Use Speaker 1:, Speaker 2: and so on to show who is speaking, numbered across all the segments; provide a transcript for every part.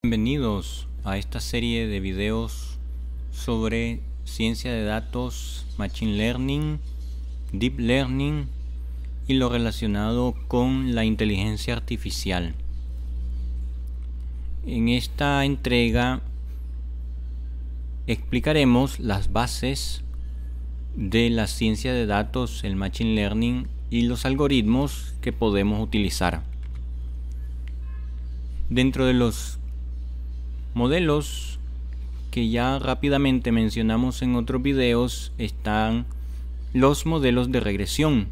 Speaker 1: Bienvenidos a esta serie de videos sobre ciencia de datos, Machine Learning, Deep Learning y lo relacionado con la inteligencia artificial. En esta entrega explicaremos las bases de la ciencia de datos, el Machine Learning y los algoritmos que podemos utilizar. Dentro de los modelos que ya rápidamente mencionamos en otros videos están los modelos de regresión,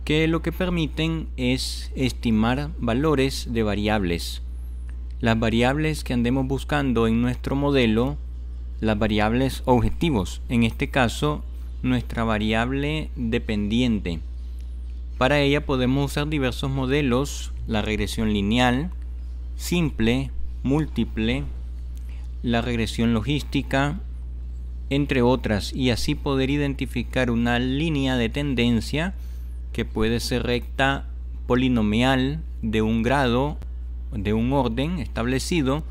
Speaker 1: que lo que permiten es estimar valores de variables. Las variables que andemos buscando en nuestro modelo, las variables objetivos, en este caso nuestra variable dependiente. Para ella podemos usar diversos modelos: la regresión lineal, simple, múltiple, la regresión logística, entre otras, y así poder identificar una línea de tendencia que puede ser recta, polinomial, de un grado, de un orden establecido,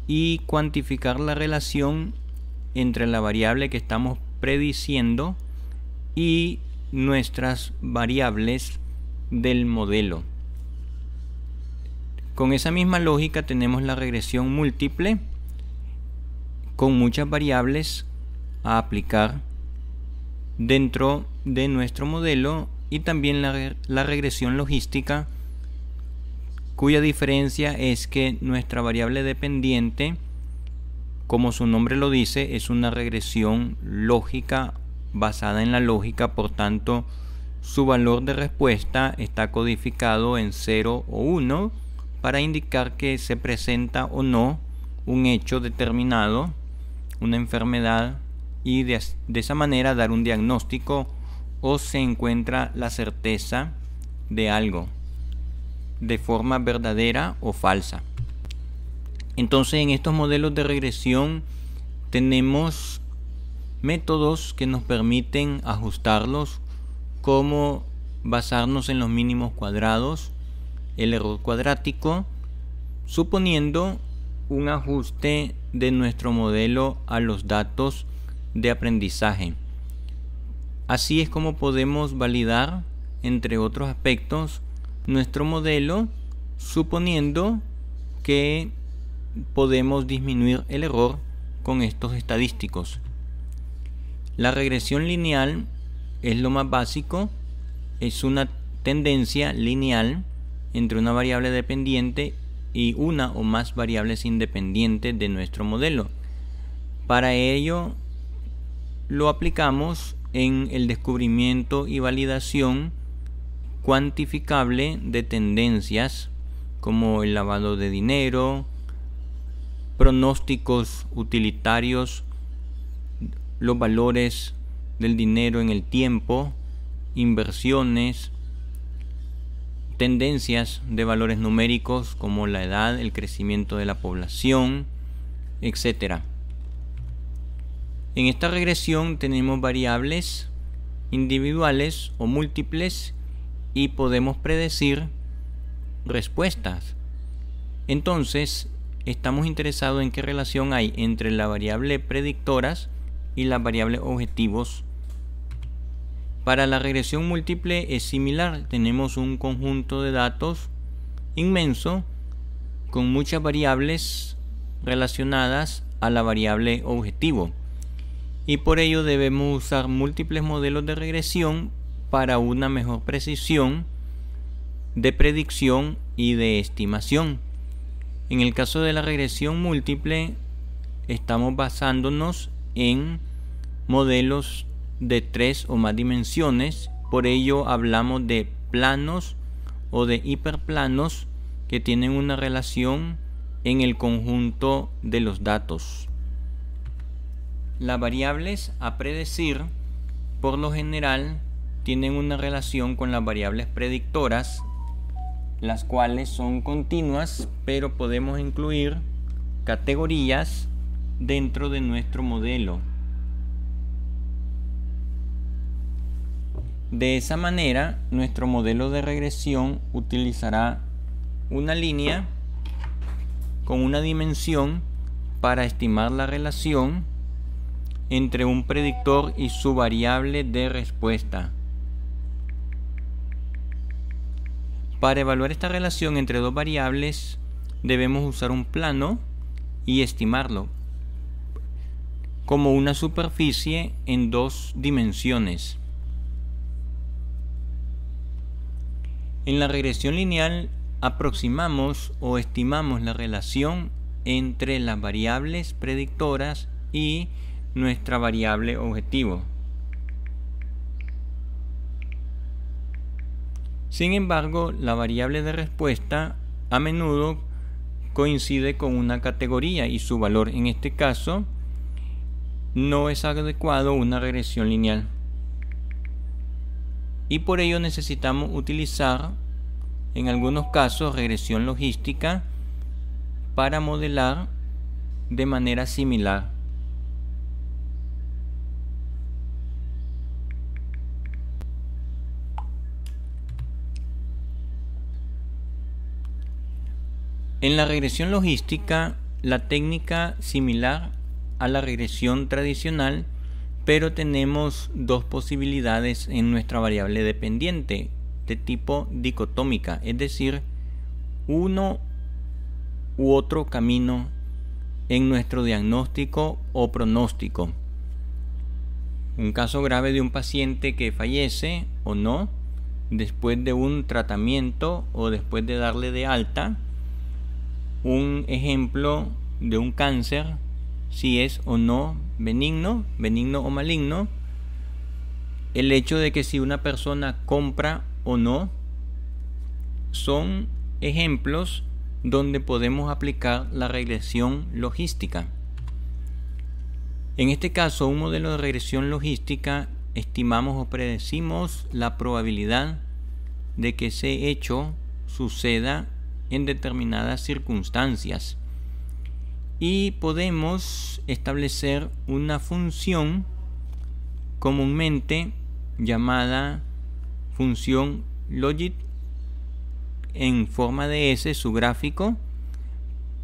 Speaker 1: y cuantificar la relación entre la variable que estamos prediciendo y nuestras variables del modelo. Con esa misma lógica tenemos la regresión múltiple, con muchas variables a aplicar dentro de nuestro modelo, y también la regresión logística, cuya diferencia es que nuestra variable dependiente, como su nombre lo dice, es una regresión lógica basada en la lógica. Por tanto, su valor de respuesta está codificado en 0 o 1 para indicar que se presenta o no un hecho determinado, una enfermedad, y de esa manera dar un diagnóstico o se encuentra la certeza de algo de forma verdadera o falsa. Entonces, en estos modelos de regresión tenemos métodos que nos permiten ajustarlos, como basarnos en los mínimos cuadrados, el error cuadrático, suponiendo un ajuste de nuestro modelo a los datos de aprendizaje. Así es como podemos validar, entre otros aspectos, nuestro modelo, suponiendo que podemos disminuir el error con estos estadísticos. La regresión lineal es lo más básico, es una tendencia lineal entre una variable dependiente y una o más variables independientes de nuestro modelo. Para ello lo aplicamos en el descubrimiento y validación cuantificable de tendencias como el lavado de dinero, pronósticos utilitarios, los valores del dinero en el tiempo, inversiones, tendencias de valores numéricos como la edad, el crecimiento de la población, etc. En esta regresión tenemos variables individuales o múltiples y podemos predecir respuestas. Entonces, estamos interesados en qué relación hay entre la variable predictoras y las variables objetivos. Para la regresión múltiple es similar. Tenemos un conjunto de datos inmenso con muchas variables relacionadas a la variable objetivo, y por ello debemos usar múltiples modelos de regresión para una mejor precisión de predicción y de estimación. En el caso de la regresión múltiple estamos basándonos en modelos de 3 o más dimensiones. Por ello hablamos de planos o de hiperplanos que tienen una relación en el conjunto de los datos. Las variables a predecir por lo general tienen una relación con las variables predictoras, las cuales son continuas, pero podemos incluir categorías dentro de nuestro modelo. De esa manera, nuestro modelo de regresión utilizará una línea con una dimensión para estimar la relación entre un predictor y su variable de respuesta. Para evaluar esta relación entre dos variables debemos usar un plano y estimarlo como una superficie en dos dimensiones. En la regresión lineal aproximamos o estimamos la relación entre las variables predictoras y nuestra variable objetivo. Sin embargo, la variable de respuesta a menudo coincide con una categoría y su valor en este caso no es adecuado a una regresión lineal. Y por ello necesitamos utilizar en algunos casos regresión logística para modelar de manera similar. En la regresión logística, la técnica similar a la regresión tradicional, pero tenemos dos posibilidades en nuestra variable dependiente de tipo dicotómica, es decir, uno u otro camino en nuestro diagnóstico o pronóstico. Un caso grave de un paciente que fallece o no, después de un tratamiento o después de darle de alta. Un ejemplo de un cáncer, si es o no benigno o maligno. El hecho de que si una persona compra o no, son ejemplos donde podemos aplicar la regresión logística. En este caso, un modelo de regresión logística, estimamos o predecimos la probabilidad de que ese hecho suceda en determinadas circunstancias y podemos establecer una función comúnmente llamada función logit en forma de S, su gráfico,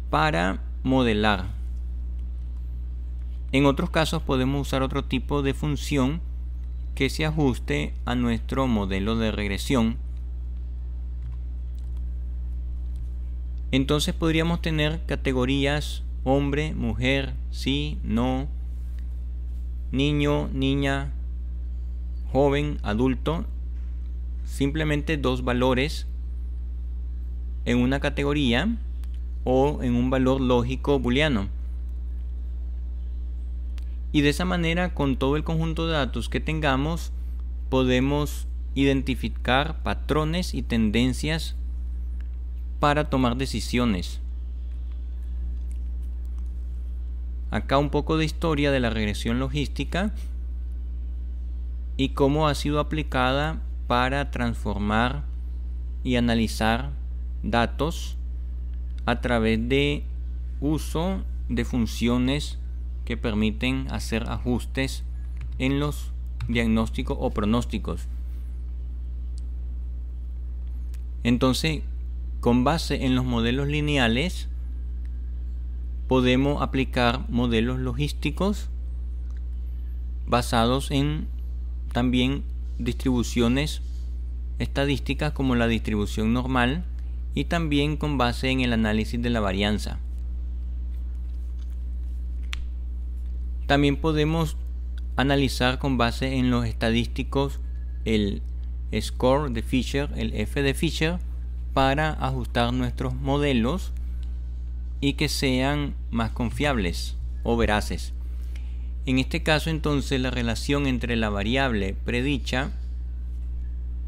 Speaker 1: para modelar. En otros casos podemos usar otro tipo de función que se ajuste a nuestro modelo de regresión. Entonces podríamos tener categorías hombre, mujer, sí, no, niño, niña, joven, adulto, simplemente dos valores en una categoría o en un valor lógico booleano. Y de esa manera, con todo el conjunto de datos que tengamos, podemos identificar patrones y tendencias para tomar decisiones. Acá un poco de historia de la regresión logística y cómo ha sido aplicada para transformar y analizar datos a través de uso de funciones que permiten hacer ajustes en los diagnósticos o pronósticos. Entonces, con base en los modelos lineales, podemos aplicar modelos logísticos basados en también distribuciones estadísticas como la distribución normal y también con base en el análisis de la varianza. También podemos analizar con base en los estadísticos el score de Fisher, el F de Fisher, para ajustar nuestros modelos y que sean más confiables o veraces. En este caso, entonces, la relación entre la variable predicha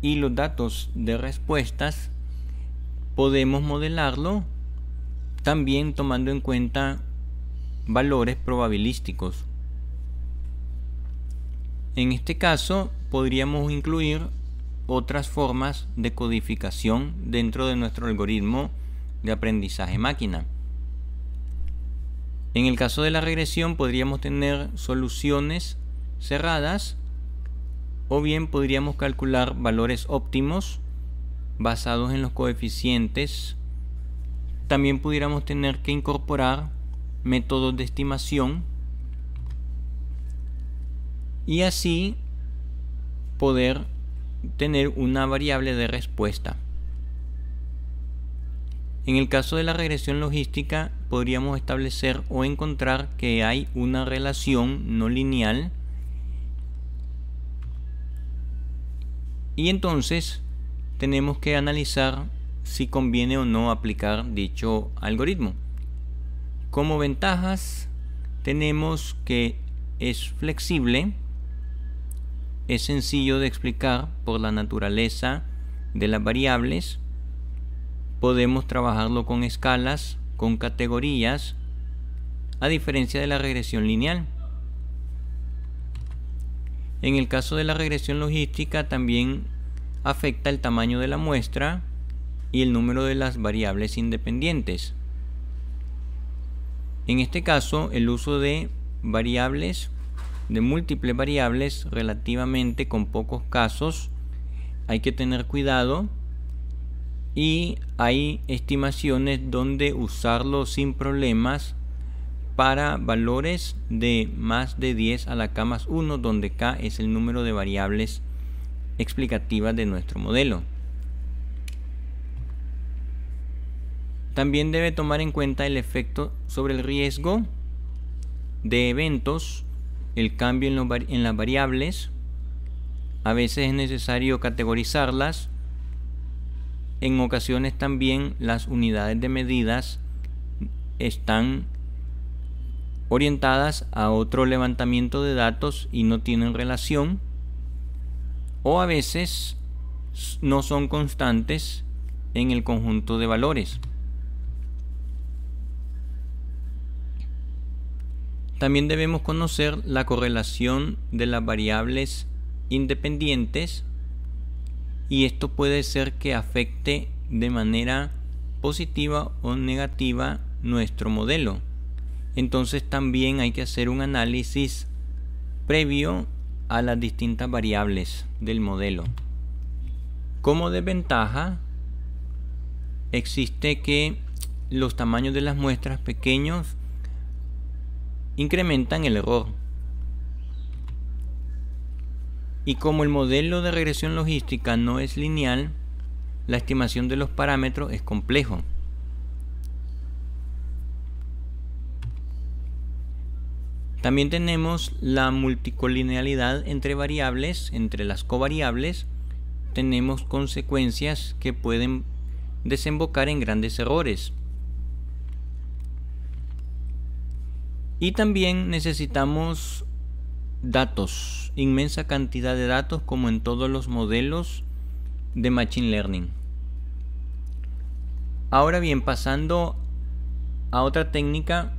Speaker 1: y los datos de respuestas podemos modelarlo también tomando en cuenta valores probabilísticos. En este caso, podríamos incluir otras formas de codificación dentro de nuestro algoritmo de aprendizaje máquina. En el caso de la regresión podríamos tener soluciones cerradas o bien podríamos calcular valores óptimos basados en los coeficientes También pudiéramos tener que incorporar métodos de estimación y así poder tener una variable de respuesta. En el caso de la regresión logística, podríamos establecer o encontrar que hay una relación no lineal y entonces tenemos que analizar si conviene o no aplicar dicho algoritmo. Como ventajas tenemos que es flexible, es sencillo de explicar por la naturaleza de las variables, podemos trabajarlo con escalas, con categorías, a diferencia de la regresión lineal. En el caso de la regresión logística también afecta el tamaño de la muestra y el número de las variables independientes. En este caso, el uso de variables, de múltiples variables relativamente con pocos casos, hay que tener cuidado y hay estimaciones donde usarlo sin problemas para valores de más de 10 a la k más 1, donde k es el número de variables explicativas de nuestro modelo. También debe tomar en cuenta el efecto sobre el riesgo de eventos, el cambio en las variables. A veces es necesario categorizarlas. En ocasiones también las unidades de medidas están orientadas a otro levantamiento de datos y no tienen relación, o a veces no son constantes en el conjunto de valores. También debemos conocer la correlación de las variables independientes y esto puede ser que afecte de manera positiva o negativa nuestro modelo. Entonces también hay que hacer un análisis previo a las distintas variables del modelo. Como desventaja, existe que los tamaños de las muestras pequeños incrementan el error. Y como el modelo de regresión logística no es lineal, la estimación de los parámetros es complejo. También tenemos la multicolinealidad entre variables, entre las covariables. Tenemos consecuencias que pueden desembocar en grandes errores. Y también necesitamos datos, inmensa cantidad de datos como en todos los modelos de Machine Learning. Ahora bien, pasando a otra técnica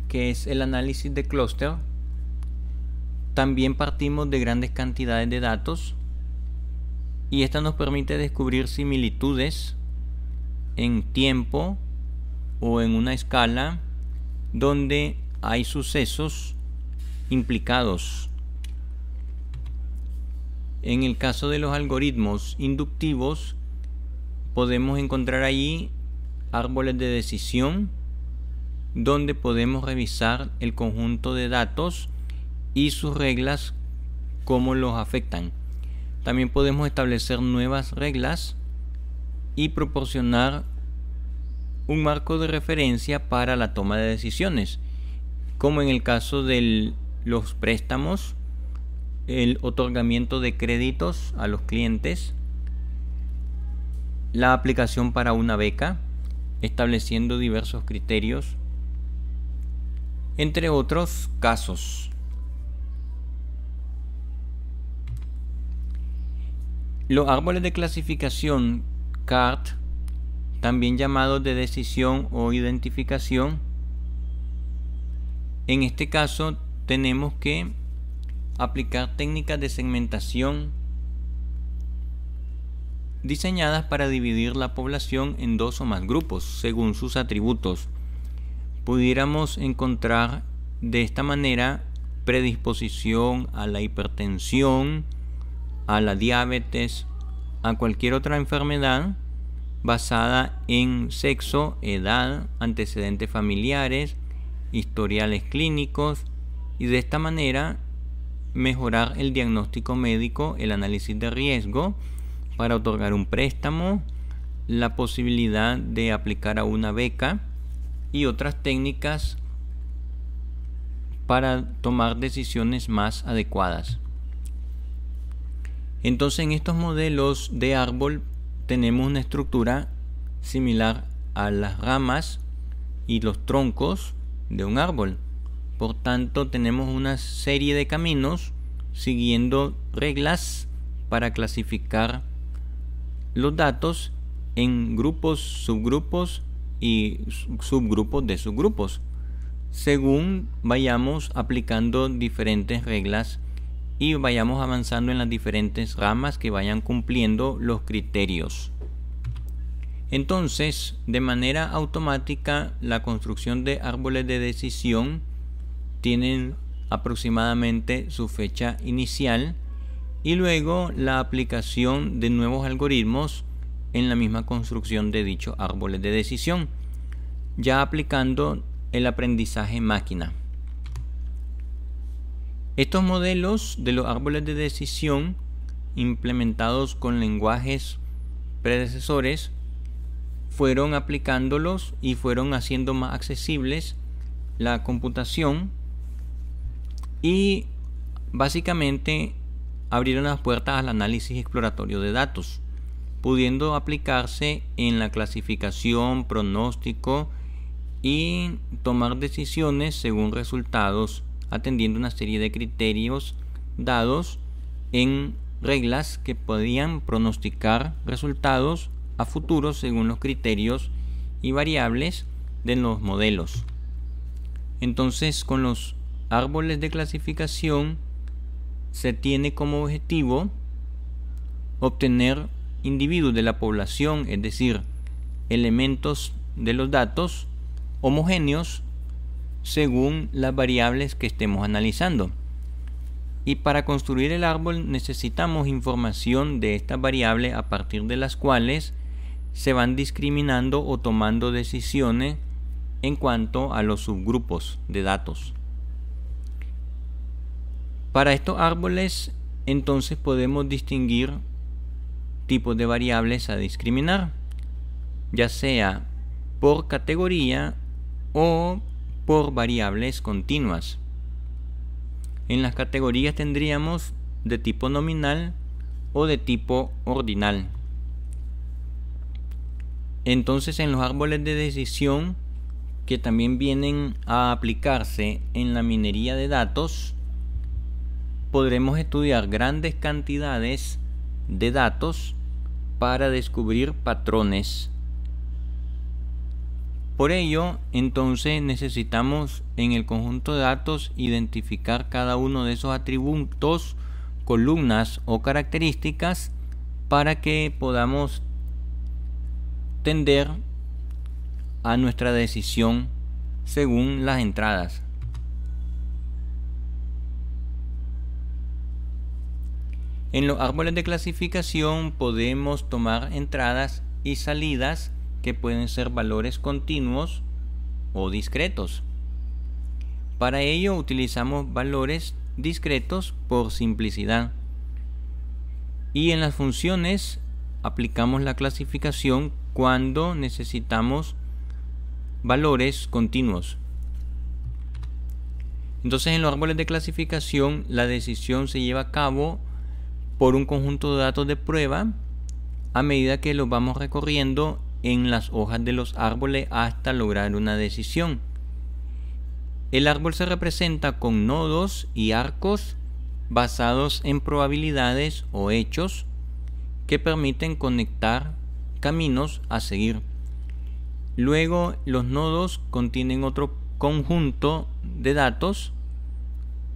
Speaker 1: que es el análisis de clúster, también partimos de grandes cantidades de datos y esta nos permite descubrir similitudes en tiempo o en una escala donde hay sucesos implicados. En el caso de los algoritmos inductivos podemos encontrar allí árboles de decisión donde podemos revisar el conjunto de datos y sus reglas, cómo los afectan. También podemos establecer nuevas reglas y proporcionar un marco de referencia para la toma de decisiones, como en el caso de los préstamos, el otorgamiento de créditos a los clientes, la aplicación para una beca, estableciendo diversos criterios, entre otros casos. Los árboles de clasificación CART, también llamados de decisión o identificación, en este caso tenemos que aplicar técnicas de segmentación diseñadas para dividir la población en dos o más grupos según sus atributos. Pudiéramos encontrar de esta manera predisposición a la hipertensión, a la diabetes, a cualquier otra enfermedad basada en sexo, edad, antecedentes familiares, historiales clínicos, y de esta manera mejorar el diagnóstico médico, el análisis de riesgo para otorgar un préstamo, la posibilidad de aplicar a una beca y otras técnicas para tomar decisiones más adecuadas. Entonces, en estos modelos de árbol tenemos una estructura similar a las ramas y los troncos de un árbol. Por tanto, tenemos una serie de caminos siguiendo reglas para clasificar los datos en grupos, subgrupos y subgrupos de subgrupos, según vayamos aplicando diferentes reglas y vayamos avanzando en las diferentes ramas que vayan cumpliendo los criterios. Entonces, de manera automática, la construcción de árboles de decisión tienen aproximadamente su fecha inicial y luego la aplicación de nuevos algoritmos en la misma construcción de dichos árboles de decisión, ya aplicando el aprendizaje máquina. Estos modelos de los árboles de decisión implementados con lenguajes predecesores fueron aplicándolos y fueron haciendo más accesibles la computación y básicamente abrieron las puertas al análisis exploratorio de datos, pudiendo aplicarse en la clasificación, pronóstico y tomar decisiones según resultados, atendiendo una serie de criterios dados en reglas que podían pronosticar resultados a futuro según los criterios y variables de los modelos. Entonces, con los árboles de clasificación se tiene como objetivo obtener individuos de la población, es decir, elementos de los datos homogéneos según las variables que estemos analizando. Y para construir el árbol necesitamos información de estas variables a partir de las cuales se van discriminando o tomando decisiones en cuanto a los subgrupos de datos. Para estos árboles entonces podemos distinguir tipos de variables a discriminar, ya sea por categoría o por variables continuas. En las categorías tendríamos de tipo nominal o de tipo ordinal. Entonces, en los árboles de decisión que también vienen a aplicarse en la minería de datos, podremos estudiar grandes cantidades de datos para descubrir patrones. Por ello, entonces necesitamos en el conjunto de datos identificar cada uno de esos atributos, columnas o características para que podamos tender a nuestra decisión según las entradas. En los árboles de clasificación podemos tomar entradas y salidas que pueden ser valores continuos o discretos. Para ello utilizamos valores discretos por simplicidad. Y en las funciones aplicamos la clasificación cuando necesitamos valores continuos. Entonces, en los árboles de clasificación la decisión se lleva a cabo por un conjunto de datos de prueba a medida que los vamos recorriendo en las hojas de los árboles hasta lograr una decisión. El árbol se representa con nodos y arcos basados en probabilidades o hechos que permiten conectar caminos a seguir. Luego, los nodos contienen otro conjunto de datos,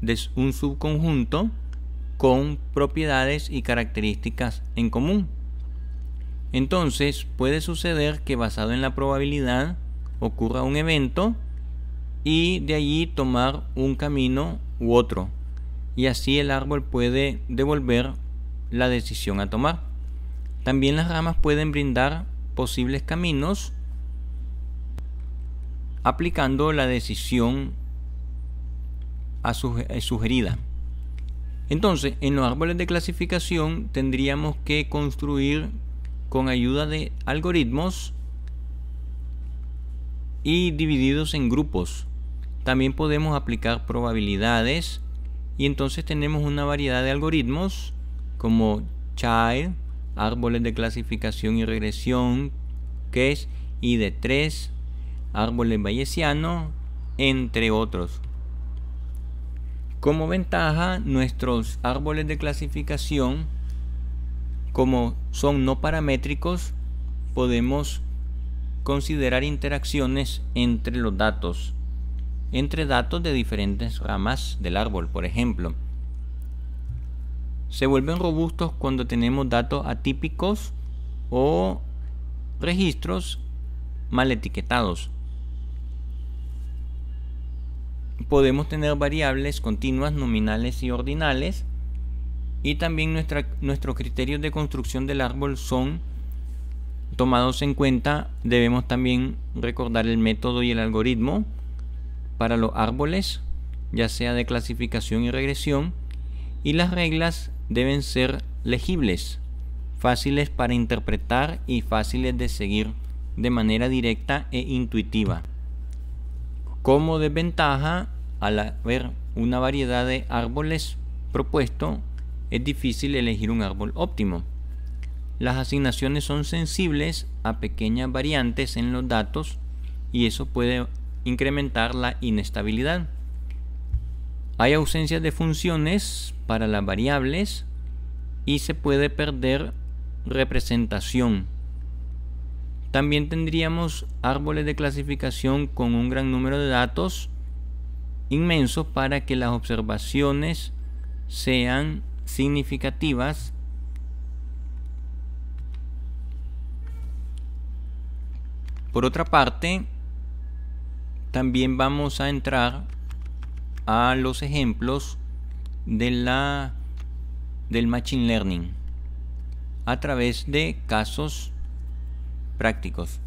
Speaker 1: de un subconjunto con propiedades y características en común. Entonces, puede suceder que basado en la probabilidad ocurra un evento y de allí tomar un camino u otro, y así el árbol puede devolver la decisión a tomar. También las ramas pueden brindar posibles caminos aplicando la decisión sugerida. Entonces, en los árboles de clasificación tendríamos que construir con ayuda de algoritmos y divididos en grupos. También podemos aplicar probabilidades y entonces tenemos una variedad de algoritmos como Child, árboles de clasificación y regresión, que es ID3, árboles bayesianos, entre otros. Como ventaja, nuestros árboles de clasificación, como son no paramétricos, podemos considerar interacciones entre los datos, entre datos de diferentes ramas del árbol. Por ejemplo, se vuelven robustos cuando tenemos datos atípicos o registros mal etiquetados. Podemos tener variables continuas, nominales y ordinales, y también nuestros criterios de construcción del árbol son tomados en cuenta. Debemos también recordar el método y el algoritmo para los árboles, ya sea de clasificación y regresión, y las reglas deben ser legibles, fáciles para interpretar y fáciles de seguir de manera directa e intuitiva. Como desventaja, al haber una variedad de árboles propuesto, es difícil elegir un árbol óptimo. Las asignaciones son sensibles a pequeñas variantes en los datos y eso puede incrementar la inestabilidad. Hay ausencia de funciones para las variables y se puede perder representación. También tendríamos árboles de clasificación con un gran número de datos inmensos para que las observaciones sean significativas. Por otra parte, también vamos a entrar a los ejemplos del Machine Learning a través de casos prácticos.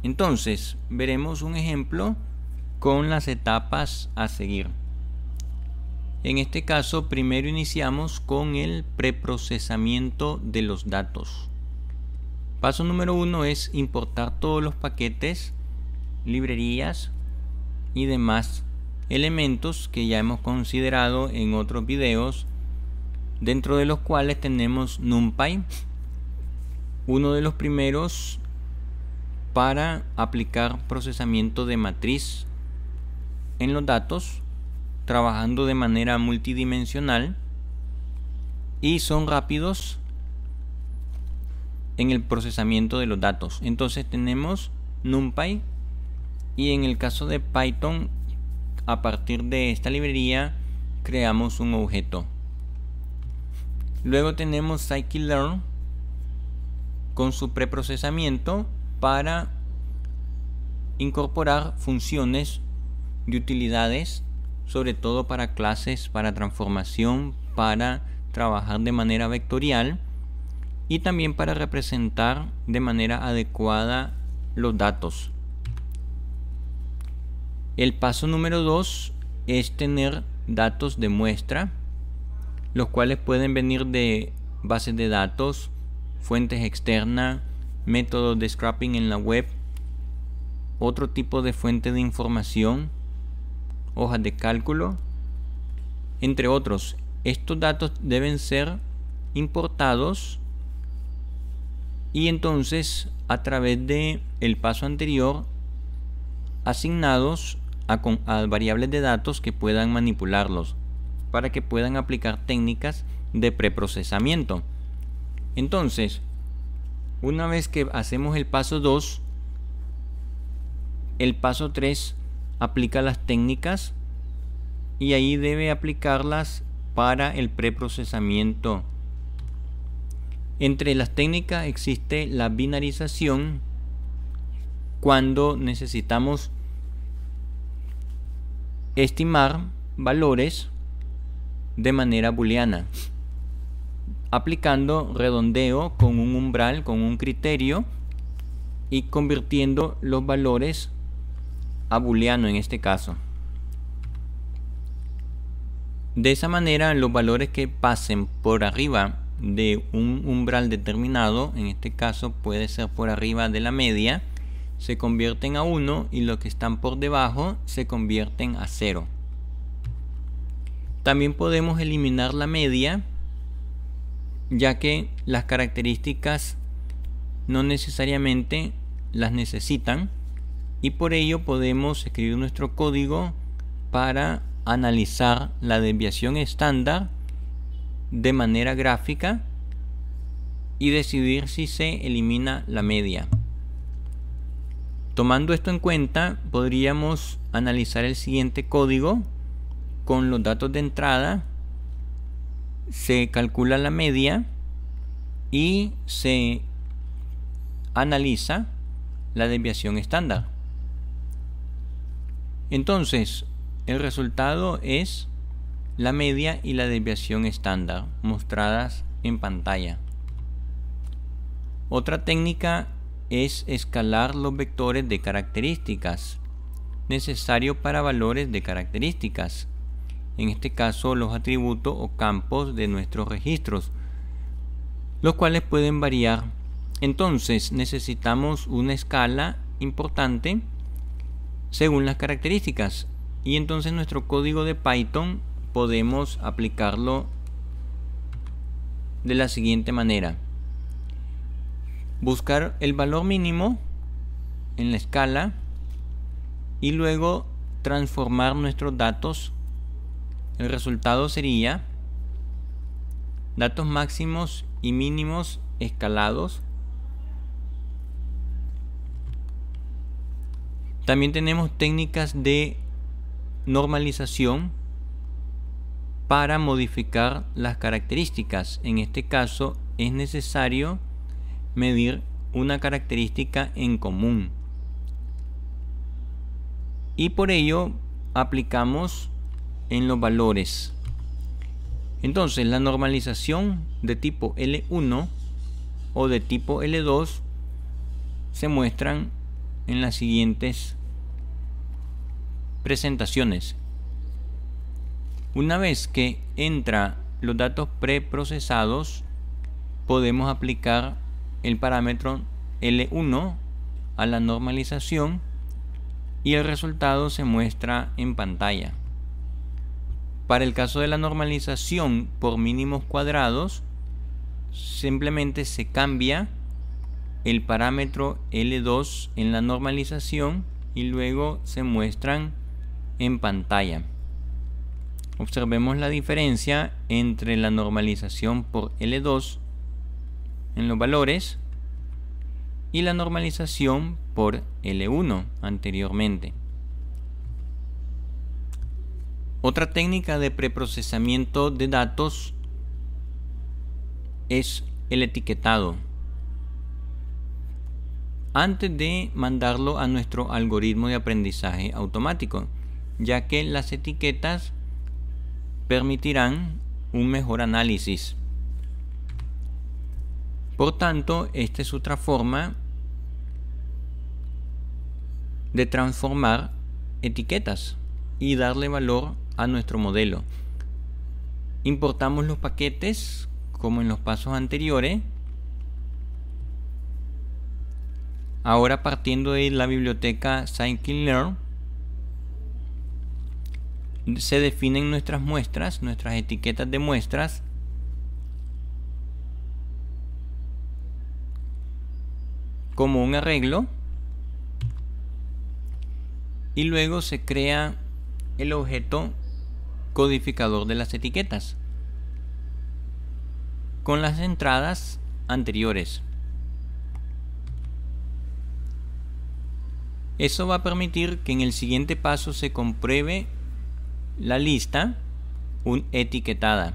Speaker 1: Entonces, veremos un ejemplo con las etapas a seguir. En este caso, primero iniciamos con el preprocesamiento de los datos. Paso número 1 es importar todos los paquetes, librerías y demás elementos que ya hemos considerado en otros videos, dentro de los cuales tenemos NumPy, uno de los primeros para aplicar procesamiento de matriz en los datos, trabajando de manera multidimensional, y son rápidos en el procesamiento de los datos. Entonces tenemos NumPy, y en el caso de Python, a partir de esta librería creamos un objeto. Luego tenemos Scikit-learn con su preprocesamiento para incorporar funciones de utilidades, sobre todo para clases, para transformación, para trabajar de manera vectorial y también para representar de manera adecuada los datos. El paso número 2 es tener datos de muestra, los cuales pueden venir de bases de datos, fuentes externas, métodos de scraping en la web, otro tipo de fuente de información, hojas de cálculo, entre otros. Estos datos deben ser importados y entonces, a través de el paso anterior, asignados a variables de datos que puedan manipularlos, para que puedan aplicar técnicas de preprocesamiento. Entonces, una vez que hacemos el paso 2, el paso 3 aplica las técnicas y ahí debe aplicarlas para el preprocesamiento. Entre las técnicas existe la binarización, cuando necesitamos estimar valores de manera booleana, aplicando redondeo con un umbral, con un criterio, y convirtiendo los valores a booleano en este caso. De esa manera, los valores que pasen por arriba de un umbral determinado, en este caso puede ser por arriba de la media, se convierten a 1 y los que están por debajo se convierten a 0. También podemos eliminar la media, ya que las características no necesariamente las necesitan, y por ello podemos escribir nuestro código para analizar la desviación estándar de manera gráfica y decidir si se elimina la media. Tomando esto en cuenta, podríamos analizar el siguiente código. Con los datos de entrada se calcula la media y se analiza la desviación estándar. Entonces, el resultado es la media y la desviación estándar mostradas en pantalla. Otra técnica es escalar los vectores de características necesarios para valores de características, en este caso los atributos o campos de nuestros registros, los cuales pueden variar. Entonces necesitamos una escala importante según las características, y entonces nuestro código de Python podemos aplicarlo de la siguiente manera: buscar el valor mínimo en la escala y luego transformar nuestros datos. El resultado sería datos máximos y mínimos escalados. También tenemos técnicas de normalización para modificar las características. En este caso es necesario medir una característica en común, y por ello aplicamos en los valores. Entonces la normalización de tipo L1 o de tipo L2 se muestran en las siguientes presentaciones. Una vez que entra los datos preprocesados, podemos aplicar el parámetro L1 a la normalización y el resultado se muestra en pantalla. Para el caso de la normalización por mínimos cuadrados, simplemente se cambia el parámetro L2 en la normalización y luego se muestran en pantalla. Observemos la diferencia entre la normalización por L2 en los valores y la normalización por L1 anteriormente. Otra técnica de preprocesamiento de datos es el etiquetado. Antes de mandarlo a nuestro algoritmo de aprendizaje automático, ya que las etiquetas permitirán un mejor análisis. Por tanto, esta es otra forma de transformar etiquetas y darle valor a nuestro modelo. Importamos los paquetes como en los pasos anteriores. Ahora, partiendo de la biblioteca scikit-learn, se definen nuestras muestras, nuestras etiquetas de muestras, como un arreglo, y luego se crea el objeto codificador de las etiquetas con las entradas anteriores. Eso va a permitir que en el siguiente paso se compruebe la lista etiquetada.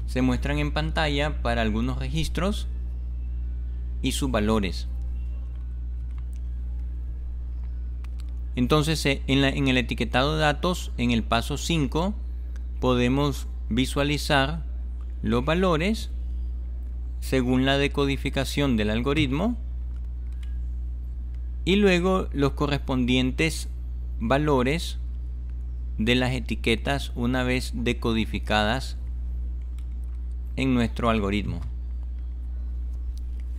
Speaker 1: Se muestran en pantalla para algunos registros y sus valores. Entonces, en el etiquetado de datos, en el paso 5, podemos visualizar los valores según la decodificación del algoritmo, y luego los correspondientes valores de las etiquetas una vez decodificadas en nuestro algoritmo.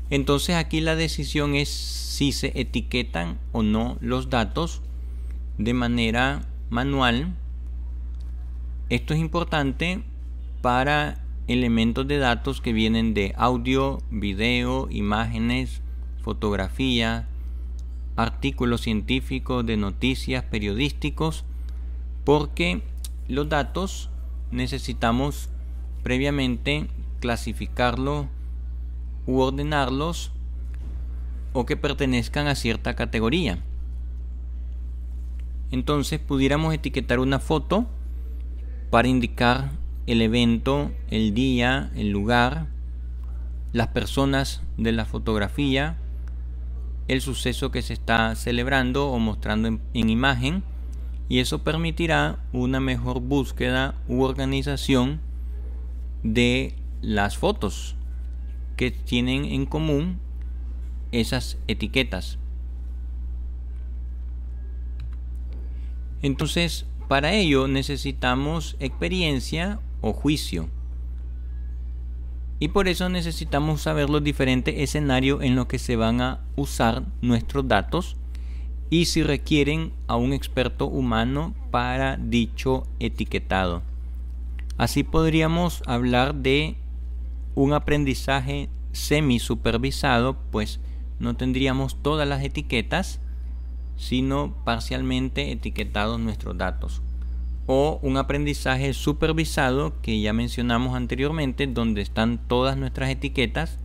Speaker 1: Entonces aquí la decisión es si se etiquetan o no los datos de manera manual. Esto es importante para elementos de datos que vienen de audio, video, imágenes, fotografía, artículos científicos, de noticias, periodísticos, porque los datos necesitamos previamente clasificarlos u ordenarlos o que pertenezcan a cierta categoría. Entonces pudiéramos etiquetar una foto para indicar el evento, el día, el lugar, las personas de la fotografía, el suceso que se está celebrando o mostrando en imagen, y eso permitirá una mejor búsqueda u organización de las fotos que tienen en común esas etiquetas. Entonces, para ello necesitamos experiencia o juicio, y por eso necesitamos saber los diferentes escenarios en los que se van a usar nuestros datos y si requieren a un experto humano para dicho etiquetado. Así podríamos hablar de un aprendizaje semi-supervisado, pues no tendríamos todas las etiquetas, sino parcialmente etiquetados nuestros datos. O un aprendizaje supervisado, que ya mencionamos anteriormente, donde están todas nuestras etiquetas.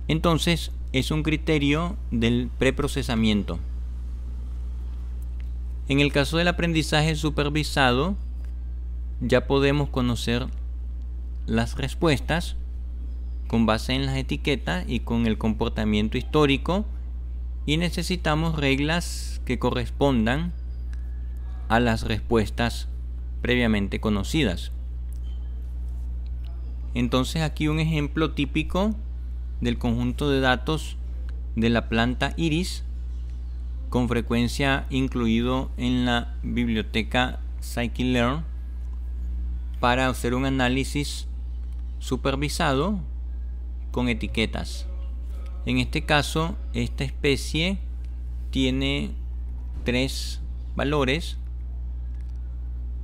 Speaker 1: Entonces es un criterio del preprocesamiento. En el caso del aprendizaje supervisado, ya podemos conocer las respuestas con base en las etiquetas y con el comportamiento histórico, y necesitamos reglas que correspondan a las respuestas previamente conocidas. Entonces aquí un ejemplo típico del conjunto de datos de la planta iris, con frecuencia incluido en la biblioteca Scikit-Learn, para hacer un análisis supervisado con etiquetas. En este caso, esta especie tiene 3 valores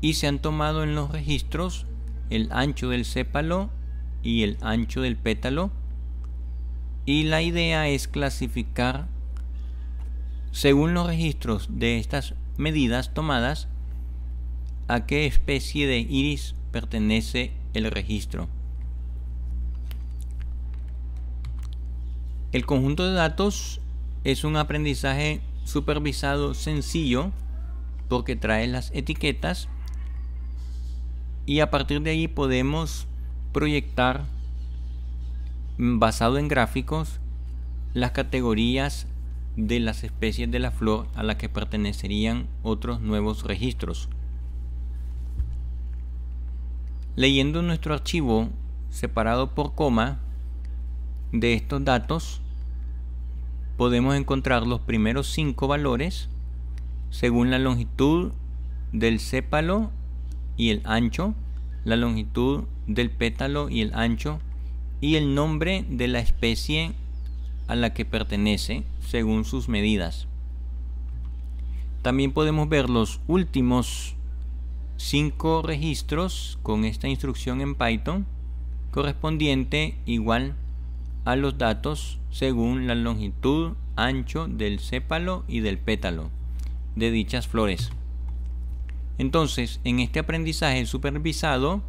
Speaker 1: y se han tomado en los registros el ancho del sépalo y el ancho del pétalo, y la idea es clasificar según los registros de estas medidas tomadas a qué especie de iris pertenece el registro. El conjunto de datos es un aprendizaje supervisado sencillo porque trae las etiquetas, y a partir de ahí podemos proyectar, basado en gráficos, las categorías de las especies de la flor a las que pertenecerían otros nuevos registros. Leyendo nuestro archivo separado por coma de estos datos, podemos encontrar los primeros 5 valores según la longitud del sépalo y el ancho, la longitud del pétalo y el ancho, y el nombre de la especie a la que pertenece según sus medidas. También podemos ver los últimos 5 registros con esta instrucción en Python, correspondiente igual a los datos según la longitud, ancho del sépalo y del pétalo de dichas flores. Entonces, en este aprendizaje supervisado,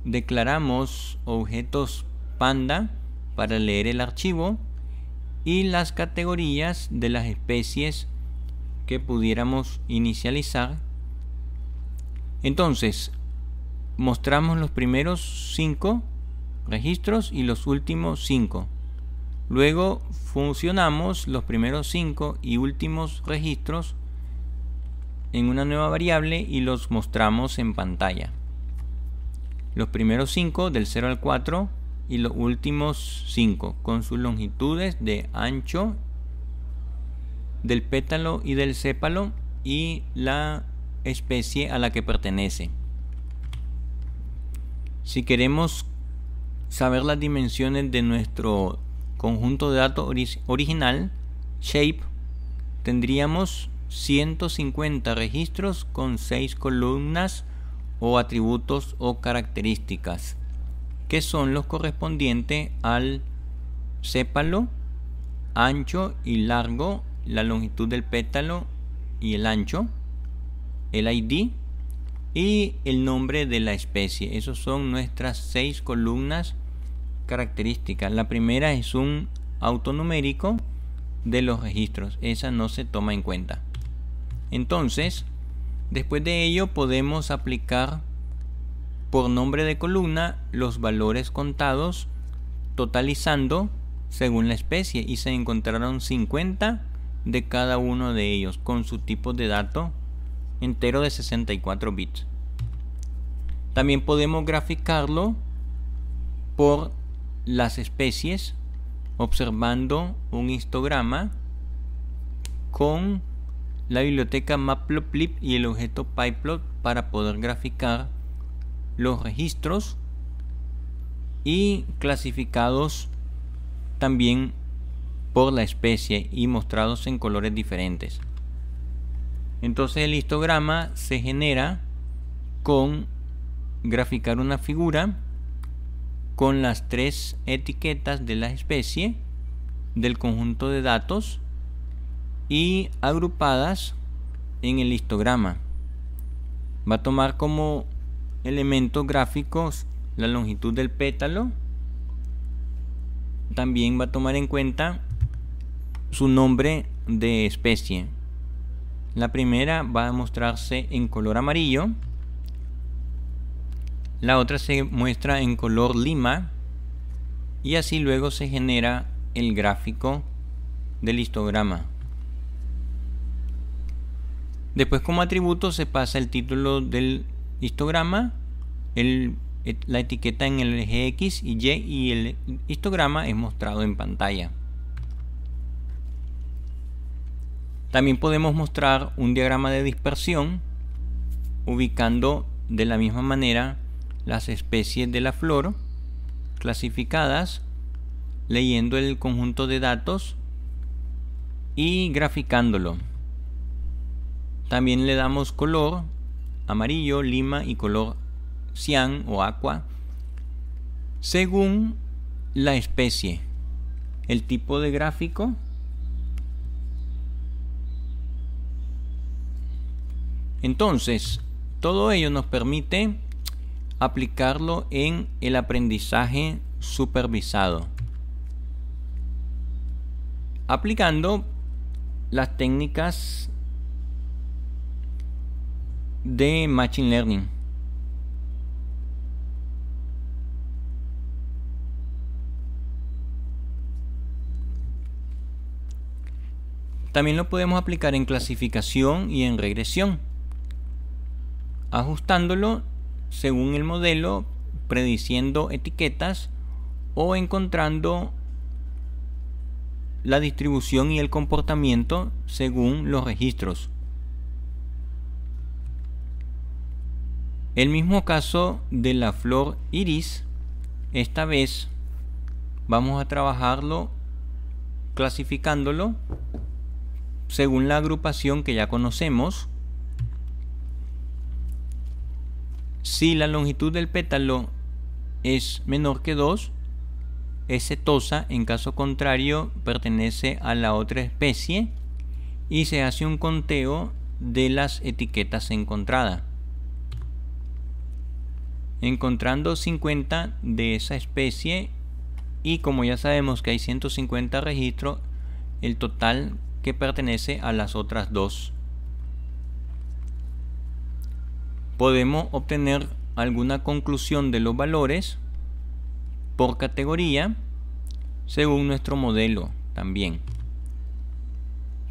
Speaker 1: declaramos objetos Panda para leer el archivo y las categorías de las especies que pudiéramos inicializar. Entonces, mostramos los primeros 5 registros y los últimos 5. Luego funcionamos los primeros 5 y últimos registros en una nueva variable y los mostramos en pantalla. Los primeros 5 del 0 al 4 y los últimos 5 con sus longitudes de ancho del pétalo y del sépalo y la especie a la que pertenece. Si queremos saber las dimensiones de nuestro conjunto de datos original, shape, tendríamos 150 registros con 6 columnas o atributos o características, que son los correspondientes al sépalo, ancho y largo, la longitud del pétalo y el ancho, el ID y el nombre de la especie. Esos son nuestras 6 columnas características. La primera es un autonumérico de los registros, esa no se toma en cuenta. Entonces, después de ello podemos aplicar por nombre de columna los valores contados, totalizando según la especie, y se encontraron 50 de cada uno de ellos con su tipo de dato entero de 64 bits. También podemos graficarlo por las especies observando un histograma con la biblioteca Matplotlib y el objeto pyplot para poder graficar los registros y clasificados también por la especie y mostrados en colores diferentes. Entonces el histograma se genera con graficar una figura con las 3 etiquetas de la especie del conjunto de datos y agrupadas en el histograma. Va a tomar como elementos gráficos la longitud del pétalo. También va a tomar en cuenta su nombre de especie. La primera va a mostrarse en color amarillo, la otra se muestra en color lima y así luego se genera el gráfico del histograma. Después, como atributo, se pasa el título del histograma, la etiqueta en el eje X y Y, y el histograma es mostrado en pantalla. También podemos mostrar un diagrama de dispersión ubicando de la misma manera las especies de la flor clasificadas, leyendo el conjunto de datos y graficándolo. También le damos color amarillo, lima y color cian o aqua según la especie, el tipo de gráfico Entonces, todo ello nos permite aplicarlo en el aprendizaje supervisado, aplicando las técnicas de Machine Learning. También lo podemos aplicar en clasificación y en regresión, ajustándolo según el modelo, prediciendo etiquetas o encontrando la distribución y el comportamiento según los registros. El mismo caso de la flor iris, esta vez vamos a trabajarlo clasificándolo según la agrupación que ya conocemos. Si la longitud del pétalo es menor que 2, es setosa, en caso contrario pertenece a la otra especie, y se hace un conteo de las etiquetas encontradas. Encontrando 50 de esa especie, y como ya sabemos que hay 150 registros, el total que pertenece a las otras dos. Podemos obtener alguna conclusión de los valores por categoría según nuestro modelo. También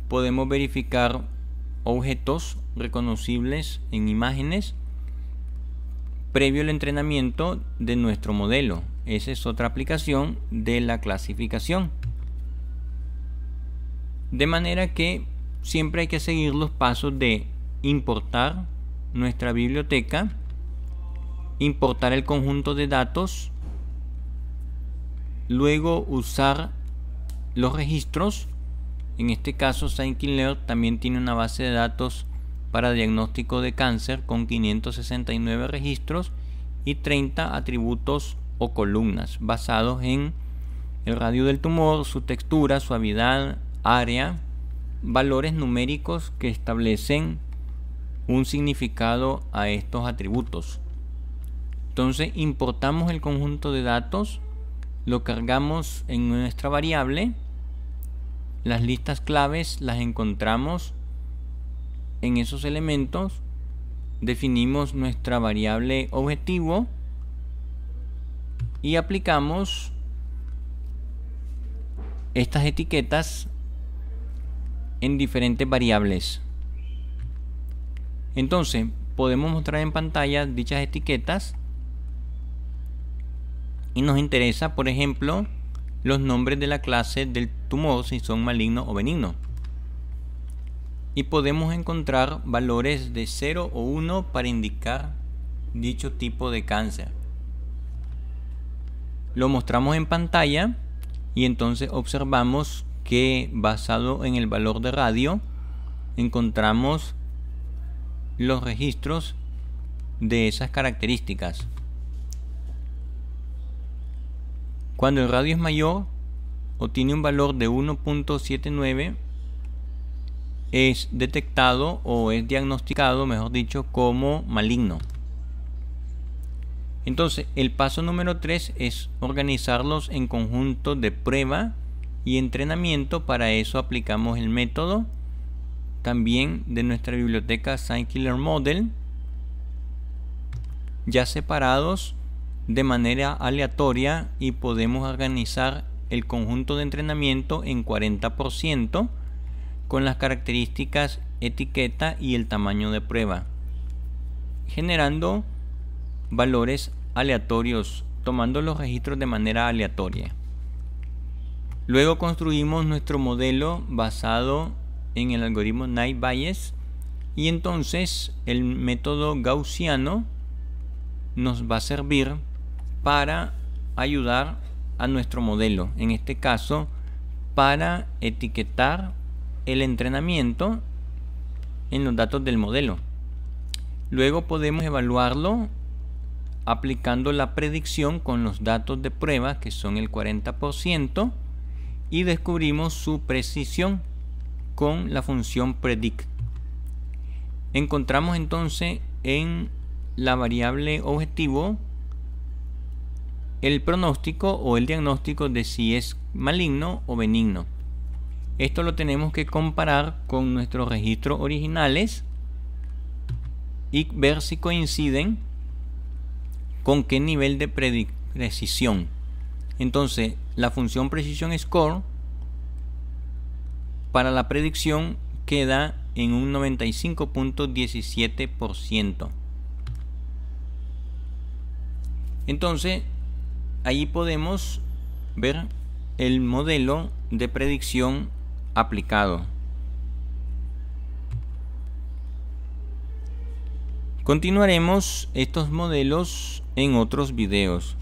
Speaker 1: podemos verificar objetos reconocibles en imágenes previo al entrenamiento de nuestro modelo. esa es otra aplicación de la clasificación. De manera que siempre hay que seguir los pasos de importar nuestra biblioteca, importar el conjunto de datos, luego usar los registros. En este caso, Scikit-Learn también tiene una base de datos para diagnóstico de cáncer con 569 registros y 30 atributos o columnas basados en el radio del tumor, su textura, suavidad, área, valores numéricos que establecen un significado a estos atributos. Entonces importamos el conjunto de datos, lo cargamos en nuestra variable. Las listas claves las encontramos en esos elementos. Definimos nuestra variable objetivo y aplicamos estas etiquetas en diferentes variables. Entonces podemos mostrar en pantalla dichas etiquetas y nos interesa, por ejemplo, los nombres de la clase del tumor, si son maligno o benigno, y podemos encontrar valores de 0 o 1 para indicar dicho tipo de cáncer. Lo mostramos en pantalla y entonces observamos que basado en el valor de radio encontramos los registros de esas características. Cuando el radio es mayor o tiene un valor de 1.79 es detectado o es diagnosticado, mejor dicho, como maligno. Entonces el paso número 3 es organizarlos en conjuntos de prueba y entrenamiento. Para eso aplicamos el método también de nuestra biblioteca Scikit-Learn Model, ya separados de manera aleatoria, y podemos organizar el conjunto de entrenamiento en 40% con las características etiqueta y el tamaño de prueba, generando valores aleatorios, tomando los registros de manera aleatoria. Luego construimos nuestro modelo basado en el algoritmo Naive Bayes, y entonces el método gaussiano nos va a servir para ayudar a nuestro modelo, en este caso para etiquetar el entrenamiento en los datos del modelo. Luego podemos evaluarlo aplicando la predicción con los datos de prueba, que son el 40%, y descubrimos su precisión con la función predict. Encontramos entonces en la variable objetivo el pronóstico o el diagnóstico de si es maligno o benigno. Esto lo tenemos que comparar con nuestros registros originales y ver si coinciden con qué nivel de precisión. Entonces la función precision score para la predicción queda en un 95.17%. Entonces allí podemos ver el modelo de predicción aplicado. Continuaremos estos modelos en otros videos.